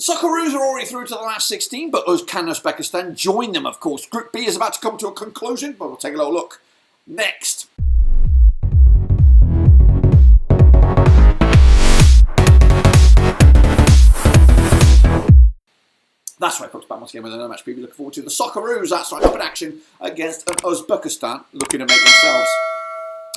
Socceroos are already through to the last 16, but can Uzbekistan join them, of course? Group B is about to come to a conclusion, but we'll take a little look next. That's right, folks, back once again with another match preview. Looking forward to the Socceroos, that's right, up in action against Uzbekistan, looking to make themselves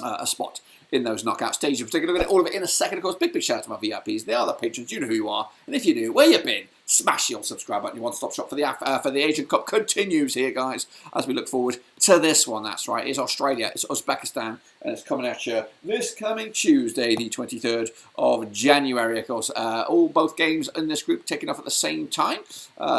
a spot in those knockout stages. We'll take a look at all of it in a second. Of course, big shout out to my VIPs. They are the patrons. You know who you are. And if you're new, where you been? Smash the old subscribe button. Your one-stop shop for the Asian Cup continues here, guys, as we look forward to this one. That's right. It's Australia. It's Uzbekistan. And it's coming at you this coming Tuesday, the 23rd of January, of course. Both games in this group taking off at the same time.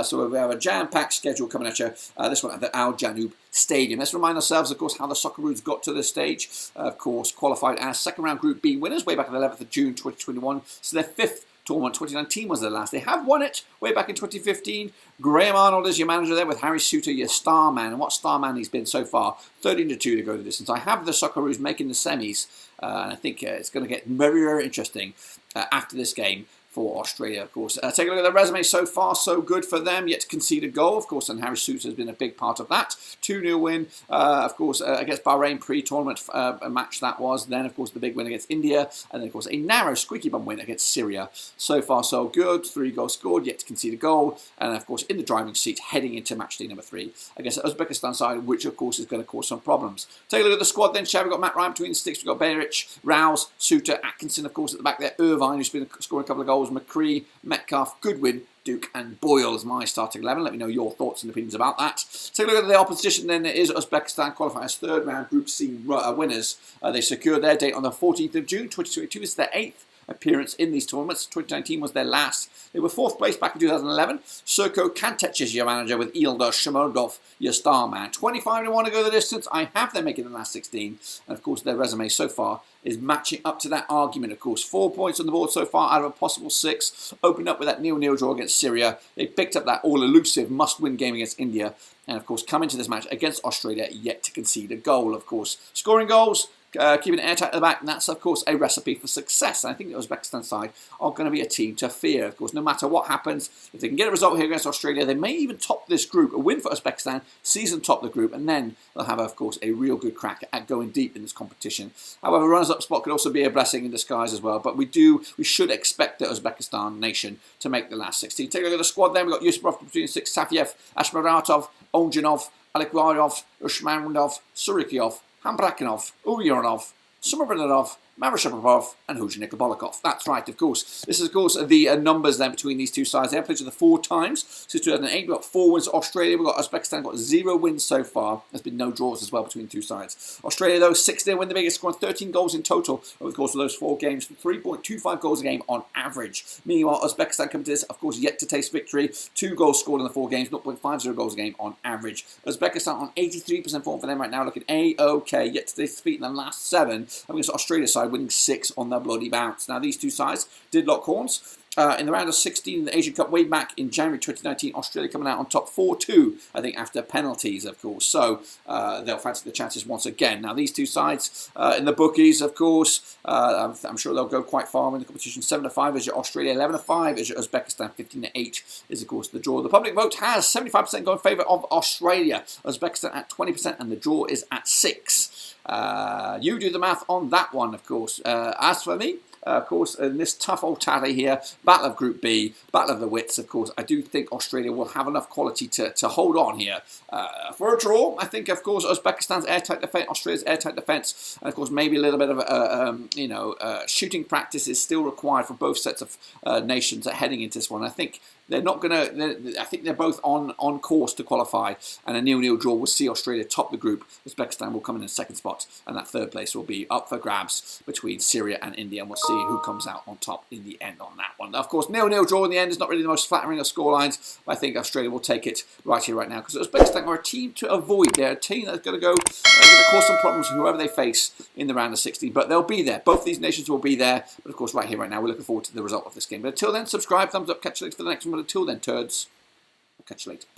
So we have a jam-packed schedule coming at you. This one at the Al Janoub Stadium. Let's remind ourselves, of course, how the Socceroos got to this stage. Of course, qualified as second-round Group B winners way back on the 11th of June 2021. So their fifth tournament. 2019 was their last. They have won it way back in 2015. Graham Arnold is your manager there with Harry Suter, your star man. And what star man he's been so far. 13-2 to go the distance. I have the Socceroos making the semis. And I think it's going to get very, very interesting after this game for Australia, of course. Take a look at their resume. So far, so good for them. Yet to concede a goal, of course, and Harry Suter has been a big part of that. 2-0 win, of course, against Bahrain pre-tournament match that was. Then, of course, the big win against India. And then, of course, a narrow, squeaky bum win against Syria. So far, so good. 3 goals scored, yet to concede a goal. And, of course, in the driving seat, heading into match day number 3 against the Uzbekistan side, which, of course, is going to cause some problems. Take a look at the squad then, shall we? We've got Matt Ryan between the sticks. We've got Beric, Rouse, Suter, Atkinson, of course, at the back there. Irvine, who's been scoring a couple of goals. McCree, Metcalf, Goodwin, Duke and Boyle as my starting 11. Let me know your thoughts and opinions about that. Take a look at the opposition then. It is Uzbekistan qualifying as third round Group C winners. They secured their date on the 14th of June 2022. It's their 8th appearance in these tournaments. 2019 was their last. They were 4th place back in 2011. Serko Kantec is your manager with Ilda Shomurdov, your star man. 25-1 to go the distance. I have them making the last 16. And of course their resume so far is matching up to that argument, of course. 4 points on the board so far out of a possible 6. Opened up with that 0-0 draw against Syria. They picked up that all-elusive must-win game against India. And of course come into this match against Australia yet to concede a goal, of course. Scoring goals, keeping it airtight at the back, and that's, of course, a recipe for success. And I think the Uzbekistan side are going to be a team to fear. Of course, no matter what happens, if they can get a result here against Australia, they may even top this group. A win for Uzbekistan, season top the group, and then they'll have, of course, a real good crack at going deep in this competition. However, runners-up spot could also be a blessing in disguise as well. But we should expect the Uzbekistan nation to make the last 16. Take a look at the squad then. We've got Yusupov between 6, Safiev, Ashmuratov, Onjanov, Alikwarov, Ushmanov, Surikiov, Hambrakinov, Ulyanov, Sumarbanov, Marashapov and Huzhin Nikobolikov. That's right, of course. This is, of course, the numbers then between these two sides. They have played each other 4 times. Since 2008, we've got 4 wins. Australia, we've got Uzbekistan, got 0 wins so far. There's been no draws as well between the two sides. Australia, though, 6-0 win the biggest, scoring 13 goals in total over the course of those 4 games, 3.25 goals a game on average. Meanwhile, Uzbekistan coming to this, of course, yet to taste victory. 2 goals scored in the 4 games, 0.50 goals a game on average. Uzbekistan on 83% form for them right now, looking A-OK, yet to taste defeat in the last 7 against Australia's side, winning 6 on their bloody bounce. Now, these two sides did lock horns in the round of 16 in the Asian Cup way back in January 2019. Australia coming out on top 4-2, I think, after penalties, of course. So they'll fancy the chances once again. Now, these two sides in the bookies, of course, I'm sure they'll go quite far in the competition. 7-5 is your Australia, 11-5 is your Uzbekistan, 15-8 is, of course, the draw. The public vote has 75% going in favour of Australia, Uzbekistan at 20%, and the draw is at 6. You do the math on that one, of course. As for me, of course, in this tough old tally here, Battle of Group B, Battle of the Wits, of course, I do think Australia will have enough quality to hold on here. For a draw, I think, of course, Uzbekistan's airtight defence, Australia's airtight defence, and, of course, maybe a little bit of, shooting practice is still required for both sets of nations heading into this one. I think they're not going to. I think they're both on course to qualify, and a 0-0 draw will see Australia top the group. Uzbekistan will come in 2nd spot, and that 3rd place will be up for grabs between Syria and India, and we'll see who comes out on top in the end on that one. Now, of course, 0-0 draw in the end is not really the most flattering of scorelines, but I think Australia will take it right here, right now, because Uzbekistan are a team to avoid. They're a team that's going to cause some problems to whoever they face in the round of 16, but they'll be there. Both these nations will be there, but of course, right here, right now, we're looking forward to the result of this game. But until then, subscribe, thumbs up, catch you later for the next one. But until then, turds, I'll catch you later.